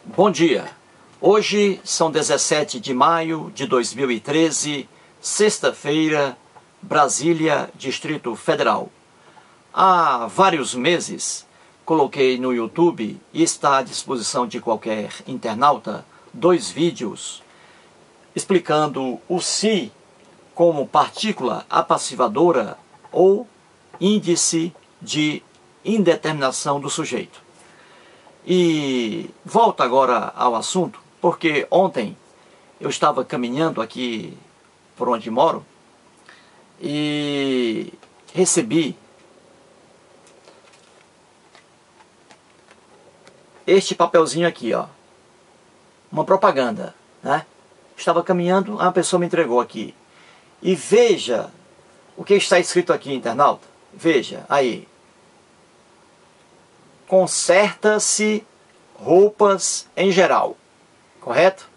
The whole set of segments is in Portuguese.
Bom dia, hoje são 17 de maio de 2013, sexta-feira, Brasília, Distrito Federal. Há vários meses coloquei no YouTube e está à disposição de qualquer internauta 2 vídeos explicando o Si como partícula apassivadora ou índice de indeterminação do sujeito. E volto agora ao assunto, porque ontem eu estava caminhando aqui por onde moro e recebi este papelzinho aqui, ó, uma propaganda, né? Estava caminhando, uma pessoa me entregou aqui. E veja o que está escrito aqui, internauta. Veja, aí. Conserta-se roupas em geral. Correto?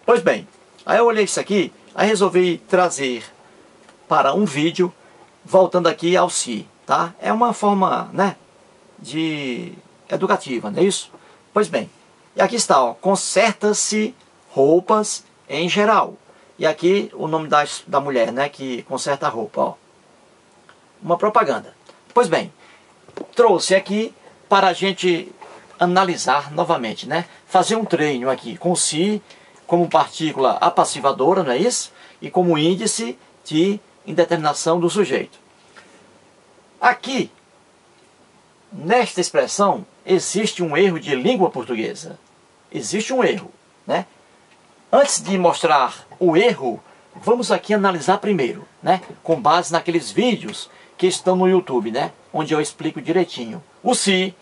Pois bem, aí eu olhei isso aqui, aí resolvi trazer para um vídeo, voltando aqui ao Si, tá? É uma forma, né, de educativa, não é isso? Pois bem, e aqui está, ó, conserta-se roupas em geral. E aqui o nome da mulher, né, que conserta a roupa, ó. Uma propaganda. Pois bem, trouxe aqui para a gente analisar novamente, né? Fazer um treino aqui com Si como partícula apassivadora, não é isso? E como índice de indeterminação do sujeito. Aqui, nesta expressão, existe um erro de língua portuguesa. Existe um erro, né? Antes de mostrar o erro, vamos aqui analisar primeiro, né? Com base naqueles vídeos que estão no YouTube, né? Onde eu explico direitinho. O Si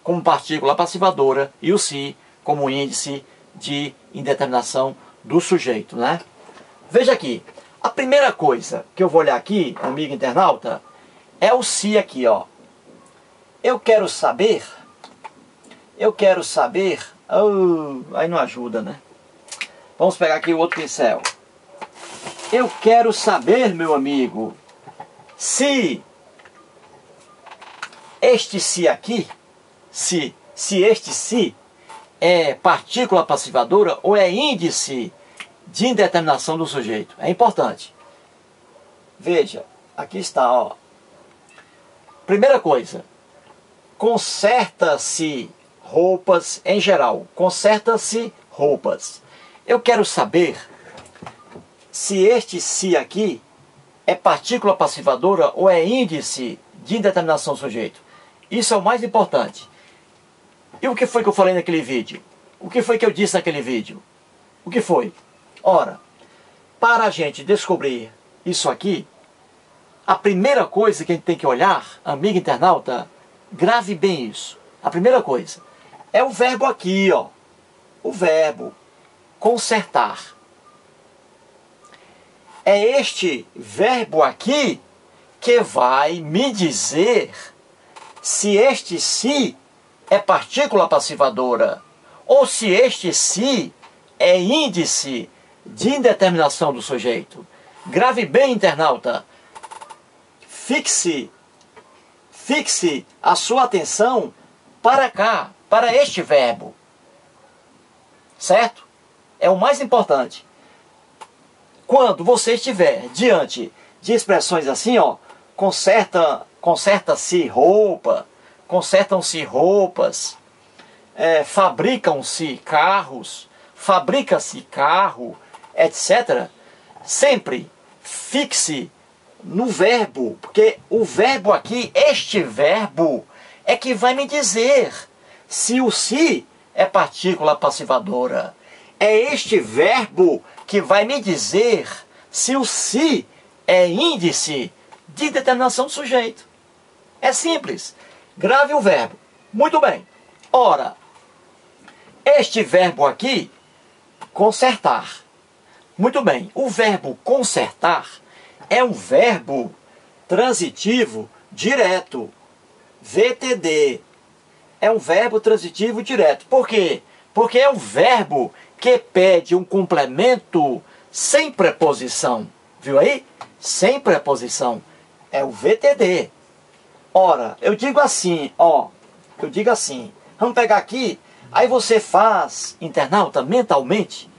como partícula apassivadora e o Si como índice de indeterminação do sujeito, né? Veja aqui, a primeira coisa que eu vou olhar aqui, amigo internauta, é o Si aqui, ó. Eu quero saber, aí não ajuda, né? Vamos pegar aqui o outro pincel. Eu quero saber, meu amigo, se este Si aqui, se este Si é partícula apassivadora ou é índice de indeterminação do sujeito. É importante. Veja, aqui está, ó. Primeira coisa, conserta-se roupas em geral. Conserta-se roupas. Eu quero saber se este Si aqui é partícula apassivadora ou é índice de indeterminação do sujeito. Isso é o mais importante. E o que foi que eu falei naquele vídeo? O que foi que eu disse naquele vídeo? O que foi? Ora, para a gente descobrir isso aqui, a primeira coisa que a gente tem que olhar, amigo internauta, grave bem isso. A primeira coisa é o verbo aqui, ó. O verbo consertar. É este verbo aqui que vai me dizer se este Si é partícula apassivadora ou se este Si é índice de indeterminação do sujeito. Grave bem, internauta. Fixe a sua atenção para cá, para este verbo. Certo? É o mais importante. Quando você estiver diante de expressões assim, ó, conserta-se roupa, consertam-se roupas, fabricam-se carros, fabrica-se carro, etc. Sempre fixe no verbo, porque o verbo aqui, este verbo, é que vai me dizer se o Si é partícula passivadora. É este verbo que vai me dizer se o Si é índice de determinação do sujeito. É simples. Grave o verbo. Muito bem. Ora, este verbo aqui, consertar. Muito bem. O verbo consertar é um verbo transitivo direto. VTD. É um verbo transitivo direto. Por quê? Porque é um verbo que pede um complemento sem preposição. Viu aí? Sem preposição. É o VTD. Ora, eu digo assim, ó. Eu digo assim. Vamos pegar aqui Aí você faz, internauta, mentalmente,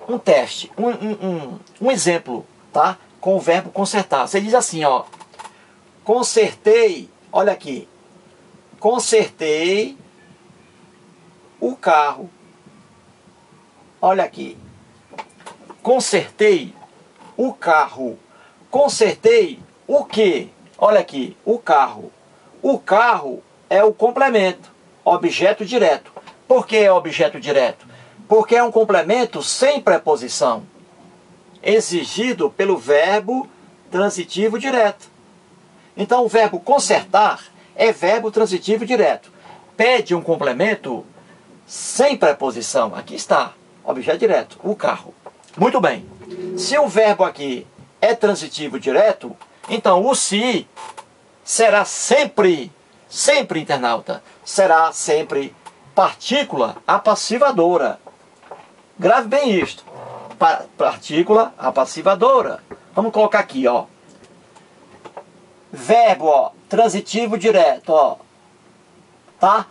um teste, um exemplo, tá? Com o verbo consertar. Você diz assim, ó. Consertei, olha aqui. Consertei o carro. Olha aqui. Consertei o carro. Consertei o quê? Olha aqui, o carro. O carro é o complemento, objeto direto. Por que é objeto direto? Porque é um complemento sem preposição, exigido pelo verbo transitivo direto. Então o verbo consertar é verbo transitivo direto. Pede um complemento sem preposição. Aqui está, objeto direto, o carro. Muito bem. Se o verbo aqui é transitivo direto, então o se será sempre, internauta, será sempre partícula apassivadora. Grave bem isto. Partícula apassivadora. Vamos colocar aqui, ó. Verbo, ó, transitivo direto, ó. Tá?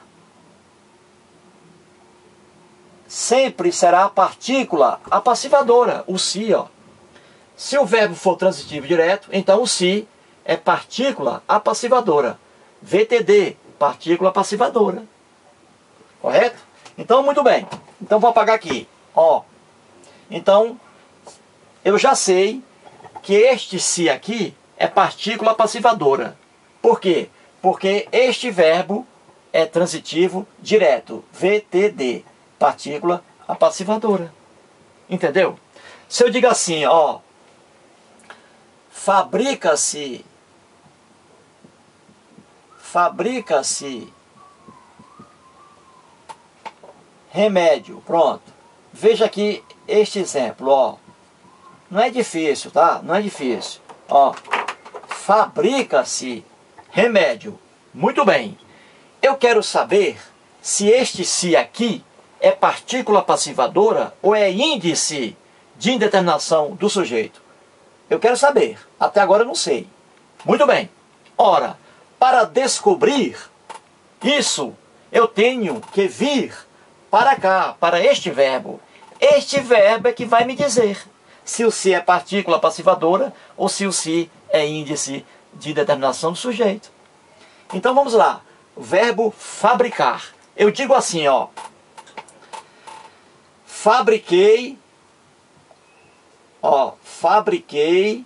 Sempre será partícula apassivadora, o se, ó. Se o verbo for transitivo direto, então o se é partícula apassivadora. VTD, partícula apassivadora. Correto? Então, muito bem. Então, vou apagar aqui. Ó. Então, eu já sei que este se aqui é partícula apassivadora. Por quê? Porque este verbo é transitivo direto. VTD, partícula apassivadora. Entendeu? Se eu digo assim, ó. Fabrica-se remédio. Pronto. Veja aqui este exemplo, ó. Não é difícil, tá? Não é difícil. Ó. Fabrica-se remédio. Muito bem. Eu quero saber se este se aqui é partícula passivadora ou é índice de indeterminação do sujeito. Eu quero saber. Até agora eu não sei. Muito bem. Ora, para descobrir isso, eu tenho que vir para cá, para este verbo. Este verbo é que vai me dizer se o se é partícula passivadora ou se o se é índice de determinação do sujeito. Então vamos lá. O verbo fabricar. Eu digo assim, ó. Fabriquei. Ó, fabriquei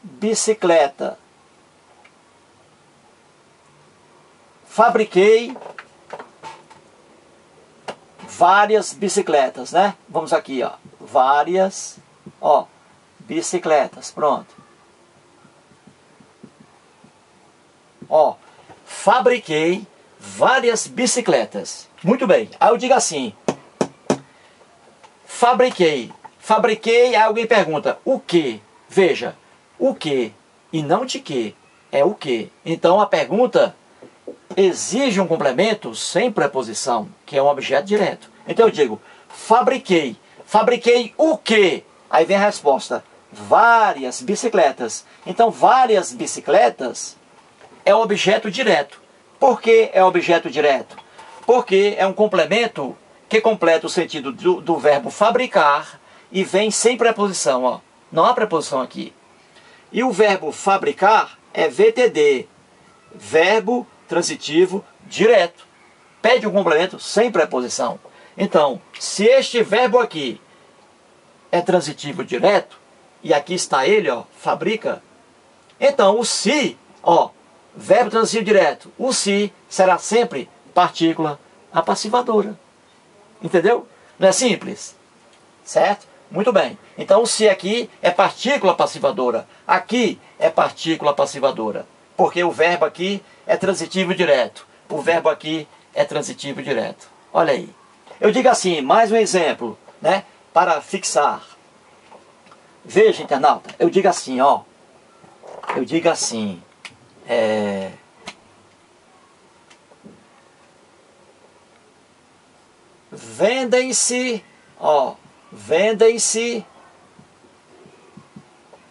bicicleta. Fabriquei várias bicicletas, né? Vamos aqui, ó. Várias, ó, bicicletas. Pronto. Ó, fabriquei várias bicicletas. Muito bem. Aí eu digo assim. Fabriquei. Fabriquei, aí alguém pergunta, o que? Veja, o que e não de que. É o que. Então a pergunta exige um complemento sem preposição, que é um objeto direto. Então eu digo, fabriquei. Fabriquei o que? Aí vem a resposta, várias bicicletas. Então várias bicicletas é objeto direto. Por que é objeto direto? Porque é um complemento que completa o sentido do verbo fabricar e vem sem preposição. Ó. Não há preposição aqui. E o verbo fabricar é VTD, verbo transitivo direto. Pede um complemento sem preposição. Então, se este verbo aqui é transitivo direto, e aqui está ele, ó, fabrica, então o se, ó, verbo transitivo direto, o se será sempre partícula apassivadora. Entendeu? Não é simples? Certo? Muito bem. Então o se aqui é partícula passivadora. Aqui é partícula passivadora. Porque o verbo aqui é transitivo direto. O verbo aqui é transitivo direto. Olha aí. Eu digo assim, mais um exemplo, né? Para fixar. Veja, internauta. Eu digo assim, ó. Eu digo assim. Vendem-se, ó, vendem-se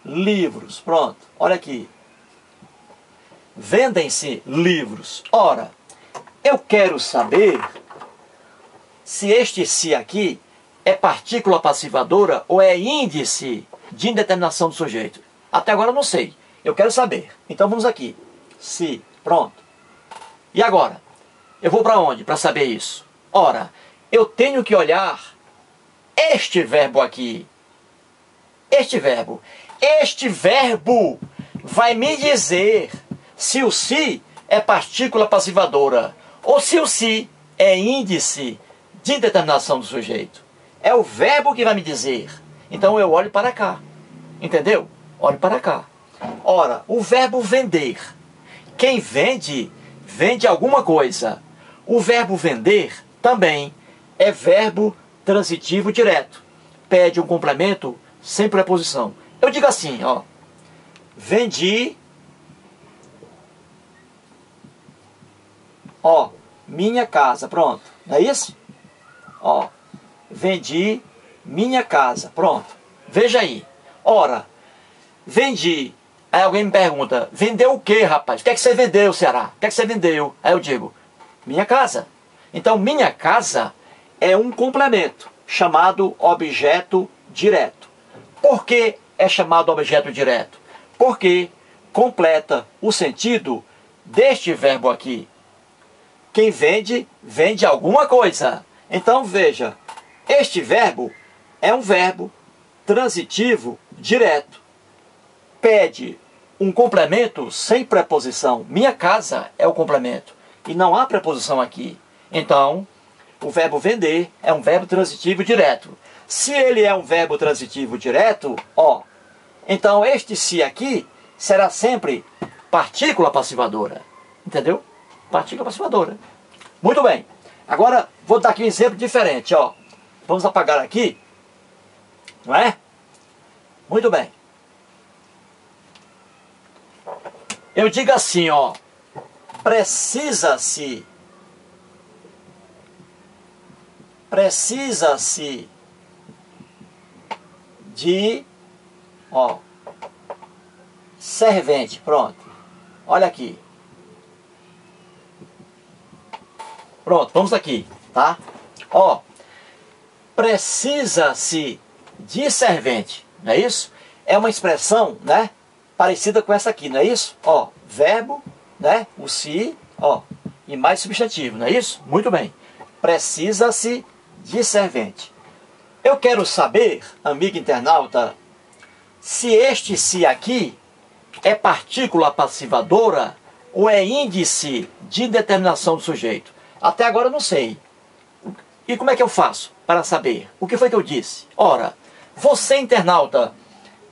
livros. Pronto, olha aqui. vendem-se livros. Ora, eu quero saber se este se aqui é partícula passivadora ou é índice de indeterminação do sujeito. Até agora eu não sei. Eu quero saber. Então vamos aqui. Se. Pronto. E agora? Eu vou para onde para saber isso? Ora, eu tenho que olhar este verbo aqui. Este verbo. Este verbo vai me dizer se o se é partícula passivadora ou se o se é índice de indeterminação do sujeito. É o verbo que vai me dizer. Então eu olho para cá. Entendeu? Olho para cá. Ora, o verbo vender. Quem vende, vende alguma coisa. O verbo vender também é verbo transitivo direto. Pede um complemento sem preposição. Eu digo assim, ó. Vendi, ó, minha casa. Pronto. Não é isso? Ó, vendi minha casa. Pronto. Veja aí. Ora, vendi. Aí alguém me pergunta, vendeu o quê, rapaz? O que é que você vendeu, Ceará? O que é que você vendeu? Aí eu digo, minha casa. Então, minha casa é um complemento chamado objeto direto. Por que é chamado objeto direto? Porque completa o sentido deste verbo aqui. Quem vende, vende alguma coisa. Então, veja, este verbo é um verbo transitivo direto. Pede um complemento sem preposição. Minha casa é o complemento. E não há preposição aqui. Então, o verbo vender é um verbo transitivo direto. Se ele é um verbo transitivo direto, ó, então este se aqui será sempre partícula passivadora. Entendeu? Partícula passivadora. Muito bem. Agora, vou dar aqui um exemplo diferente, ó. Vamos apagar aqui. Não é? Muito bem. Eu digo assim, ó. Precisa-se de, ó, servente. Pronto. Olha aqui. Pronto, vamos aqui, tá? Ó, precisa-se de servente, não é isso? É uma expressão, né, parecida com essa aqui, não é isso? Ó, verbo, né, o se, ó, e mais substantivo, não é isso? Muito bem. Precisa-se de servente. Eu quero saber, amigo internauta, se este se aqui é partícula passivadora ou é índice de indeterminação do sujeito. Até agora eu não sei. E como é que eu faço para saber? O que foi que eu disse? Ora, você internauta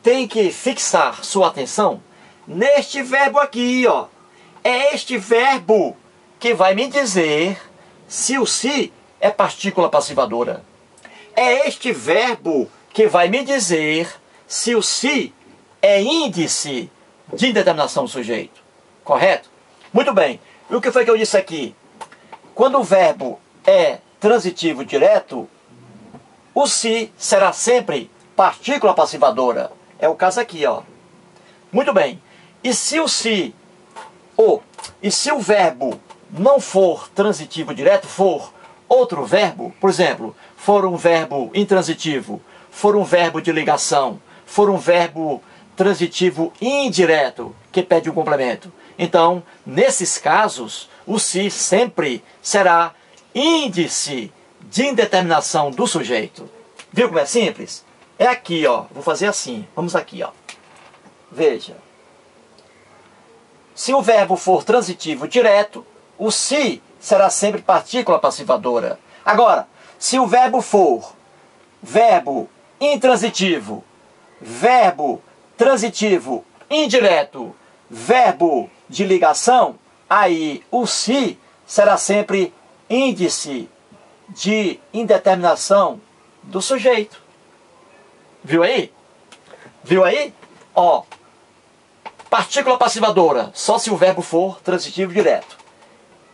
tem que fixar sua atenção neste verbo aqui, ó. É este verbo que vai me dizer se o se é partícula passivadora. É este verbo que vai me dizer se o se é índice de indeterminação do sujeito. Correto? Muito bem. E o que foi que eu disse aqui? Quando o verbo é transitivo direto, o se será sempre partícula passivadora. É o caso aqui, ó. Muito bem. E se o se, e se o verbo não for transitivo direto, for outro verbo, por exemplo, for um verbo intransitivo, for um verbo de ligação, for um verbo transitivo indireto, que pede um complemento. Então, nesses casos, o se sempre será índice de indeterminação do sujeito. Viu como é simples? É aqui, ó. Vou fazer assim. Vamos aqui, ó. Veja. Se o verbo for transitivo direto, o se será sempre partícula passivadora. Agora, se o verbo for verbo intransitivo, verbo transitivo indireto, verbo de ligação, aí o se será sempre índice de indeterminação do sujeito. Viu aí? Viu aí? Ó, partícula passivadora, só se o verbo for transitivo direto.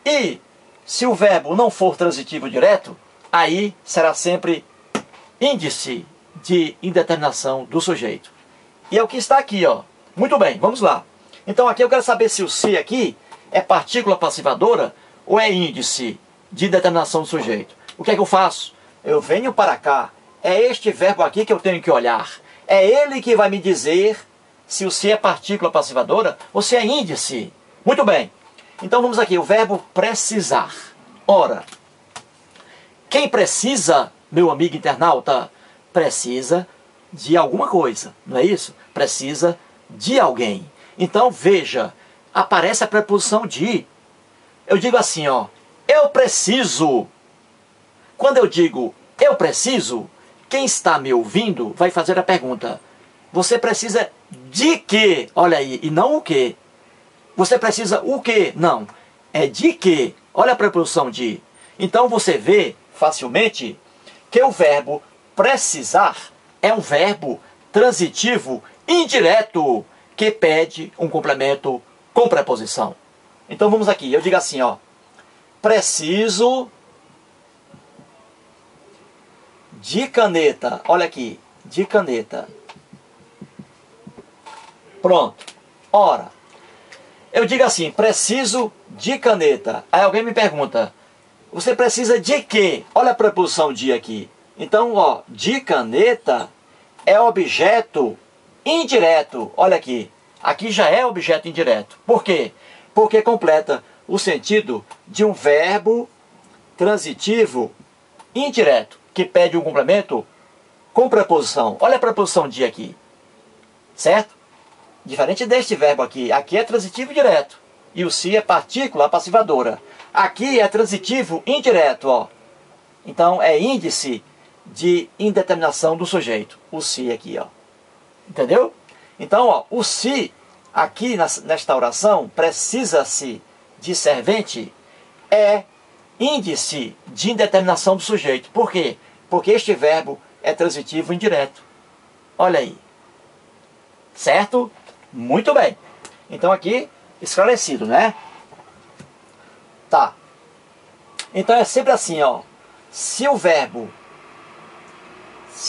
E se o verbo não for transitivo direto, aí será sempre índice de indeterminação do sujeito. E é o que está aqui, ó. Muito bem, vamos lá. Então aqui eu quero saber se o se aqui é partícula passivadora ou é índice de determinação do sujeito. O que é que eu faço? Eu venho para cá. É este verbo aqui que eu tenho que olhar. É ele que vai me dizer se o se é partícula passivadora ou se é índice. Muito bem. Então vamos aqui, o verbo precisar. Ora, quem precisa, meu amigo internauta, precisa de alguma coisa, não é isso? Precisa de alguém. Então veja, aparece a preposição de. Eu digo assim, ó, eu preciso. Quando eu digo eu preciso, quem está me ouvindo vai fazer a pergunta: você precisa de quê? Olha aí, e não o quê. Você precisa o quê? Não, é de quê? Olha a preposição de. Então você vê facilmente que o verbo precisar é um verbo transitivo indireto que pede um complemento com preposição. Então vamos aqui, eu digo assim, ó, preciso de caneta. Olha aqui, de caneta. Pronto. Ora, eu digo assim, preciso de caneta. Aí alguém me pergunta, você precisa de quê? Olha a preposição de aqui. Então, ó, de caneta é objeto indireto. Olha aqui. Aqui já é objeto indireto. Por quê? Porque completa o sentido de um verbo transitivo indireto, que pede um complemento com preposição. Olha a preposição de aqui. Certo? Diferente deste verbo aqui. Aqui é transitivo direto. E o se é partícula passivadora. Aqui é transitivo indireto, ó. Então é índice de indeterminação do sujeito. O se aqui, ó. Entendeu? Então, ó, o se aqui nesta oração, precisa-se de servente, é índice de indeterminação do sujeito. Por quê? Porque este verbo é transitivo indireto. Olha aí. Certo? Muito bem. Então aqui, esclarecido, né? Tá. Então é sempre assim, ó. Se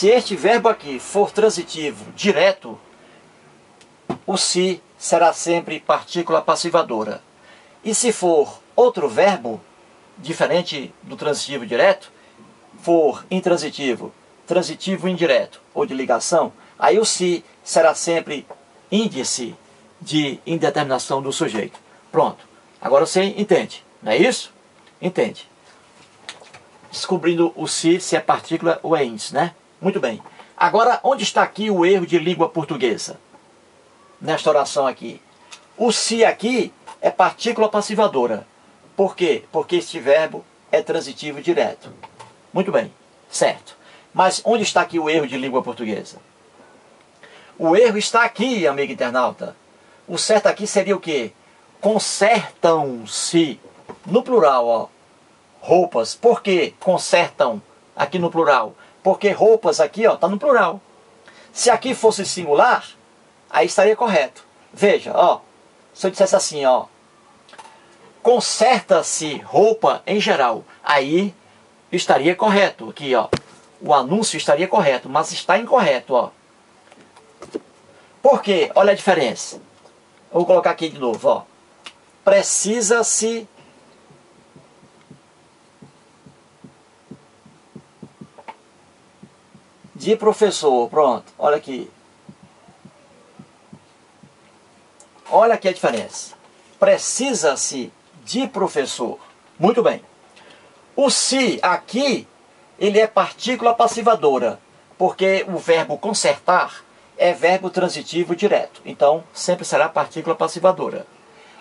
este verbo aqui for transitivo direto, o se será sempre partícula passivadora. E se for outro verbo, diferente do transitivo direto, for intransitivo, transitivo indireto ou de ligação, aí o se será sempre índice de indeterminação do sujeito. Pronto. Agora você entende, não é isso? Entende. Descobrindo o se é partícula ou é índice, né? Muito bem. Agora, onde está aqui o erro de língua portuguesa? Nesta oração aqui. O se aqui é partícula passivadora. Por quê? Porque este verbo é transitivo direto. Muito bem, certo. Mas onde está aqui o erro de língua portuguesa? O erro está aqui, amigo internauta. O certo aqui seria o quê? Consertam-se. No plural, ó. Roupas. Por que consertam aqui no plural? Porque roupas aqui, ó, está no plural. Se aqui fosse singular, aí estaria correto. Veja, ó. Se eu dissesse assim, ó. Conserta-se roupa em geral. Aí estaria correto. Aqui, ó. O anúncio estaria correto, mas está incorreto, ó. Por quê? Olha a diferença. Eu vou colocar aqui de novo, ó. Precisa-se de professor. Pronto, olha aqui. Olha aqui a diferença. Precisa-se de professor. Muito bem. O se aqui, ele é partícula passivadora, porque o verbo consertar é verbo transitivo direto. Então, sempre será partícula passivadora.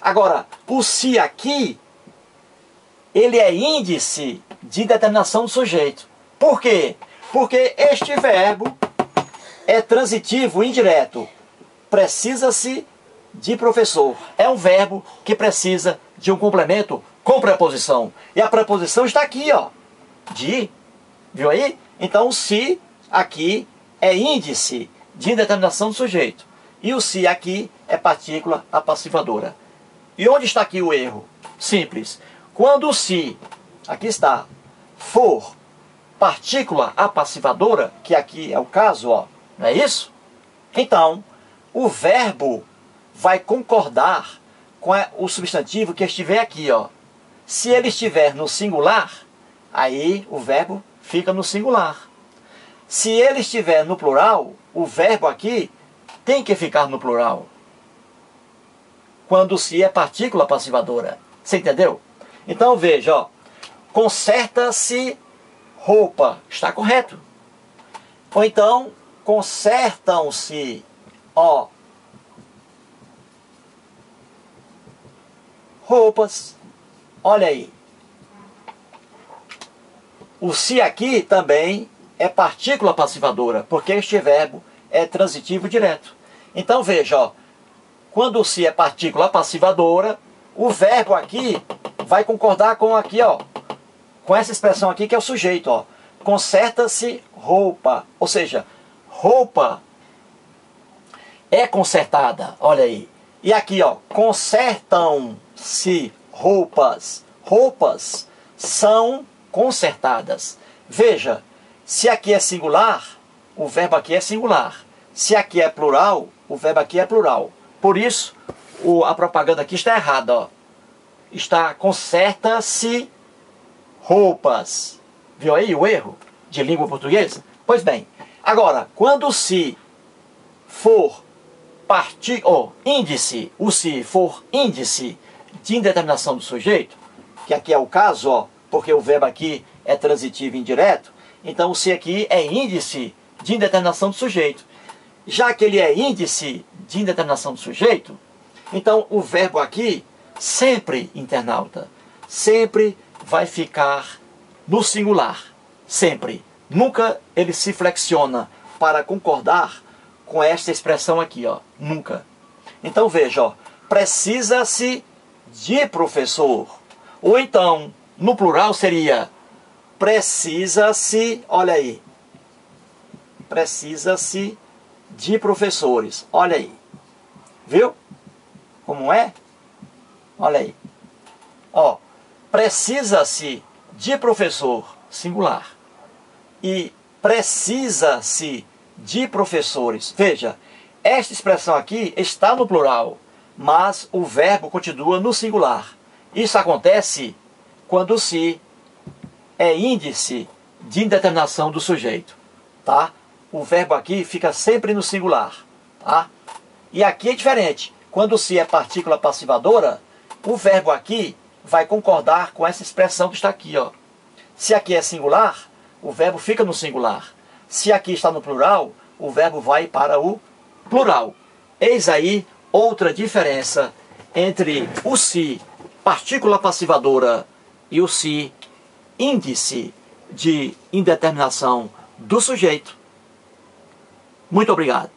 Agora, o se aqui, ele é índice de determinação do sujeito. Por quê? Porque este verbo é transitivo indireto. Precisa-se de professor. É um verbo que precisa de um complemento com preposição. E a preposição está aqui, ó. De. Viu aí? Então, o se aqui é índice de indeterminação do sujeito. E o se aqui é partícula passivadora. E onde está aqui o erro? Simples. Quando o se, aqui está, for partícula passivadora, que aqui é o caso, ó, não é isso? Então, o verbo vai concordar com o substantivo que estiver aqui, ó. Se ele estiver no singular, aí o verbo fica no singular. Se ele estiver no plural, o verbo aqui tem que ficar no plural. Quando se é partícula passivadora. Você entendeu? Então veja, ó. Conserta-se roupa. Está correto. Ou então, consertam-se, ó, roupas. Olha aí. O se aqui também é partícula passivadora, porque este verbo é transitivo direto. Então veja, ó, quando o se é partícula passivadora, o verbo aqui vai concordar com aqui, ó, com essa expressão aqui que é o sujeito, ó. Conserta-se roupa, ou seja, roupa é consertada, olha aí. E aqui, ó, consertam-se roupas. Roupas são consertadas. Veja, se aqui é singular, o verbo aqui é singular. Se aqui é plural, o verbo aqui é plural. Por isso, a propaganda aqui está errada, ó. Está conserta-se roupas. Viu aí o erro de língua portuguesa? Pois bem, agora, quando se for índice, o se for índice de indeterminação do sujeito, que aqui é o caso, ó, porque o verbo aqui é transitivo indireto, então o se aqui é índice de indeterminação do sujeito. Já que ele é índice de indeterminação do sujeito, então o verbo aqui, sempre, internauta, sempre vai ficar no singular. Sempre. Nunca ele se flexiona para concordar com esta expressão aqui, ó. Nunca. Então veja, ó. Precisa-se de professor. Ou então, no plural seria precisa-se, olha aí. Precisa-se de professores. Olha aí. Viu? Como é? Olha aí. Ó. Precisa-se de professor, singular. E precisa-se de professores. Veja, esta expressão aqui está no plural, mas o verbo continua no singular. Isso acontece quando se é índice de indeterminação do sujeito, tá? O verbo aqui fica sempre no singular, tá? E aqui é diferente. Quando se é partícula passivadora, o verbo aqui vai concordar com essa expressão que está aqui, ó. Se aqui é singular, o verbo fica no singular. Se aqui está no plural, o verbo vai para o plural. Eis aí outra diferença entre o se, partícula passivadora, e o se, índice de indeterminação do sujeito. Muito obrigado.